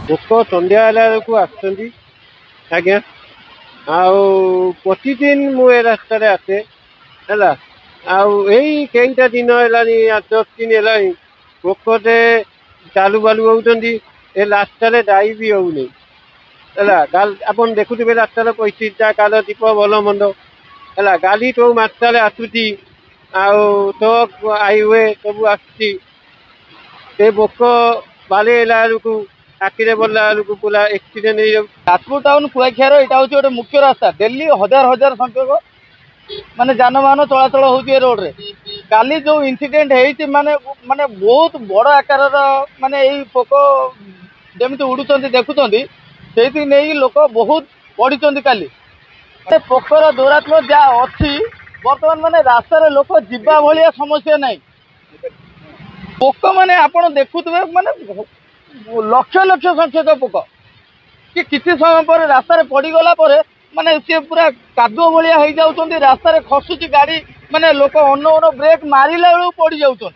लोक संध्या को आज्ञा प्रतिदिन मुझे रास्तार आसे है कईटा दिन है 10 दिन है पोकटे चालू बालू होती रास्तार दायी भी होनी है आप देखुवे रास्तार परिस्थिति काल दीप भल मंद है गाड़ी तो मात्रा आसूची ट्रक हाईवे सब आस पोक बाड़ेला को आखिरे बोला पूरा एक्सीडेंट जाजपुर टाउन कुआखियार यहाँ हूँ गोटे मुख्य रास्ता डेली हजार हजार संख्यक माने जानवाहन चलाचल हो रोड रे काली जो इंसिडेंट है माने माने बहुत बड़ आकार माने यही पोक जमी उड़ुंट देखुं से नहीं लोक बहुत बढ़ी काली पोकर दौरात्मक जहाँ अच्छी बर्तमान माने रास्तार लोक जीवा भाया समस्या नहीं पोक माने आपण देखुवे माने लक्ष लक्ष संख्यक पोक कि किसी समय पर रास्तार पड़गला माने सी पूरा कादुआ भाया हो जाती रास्तार खसुची गाड़ी माने लोक अन्न ब्रेक मारिला बेलू पड़ जाऊँ।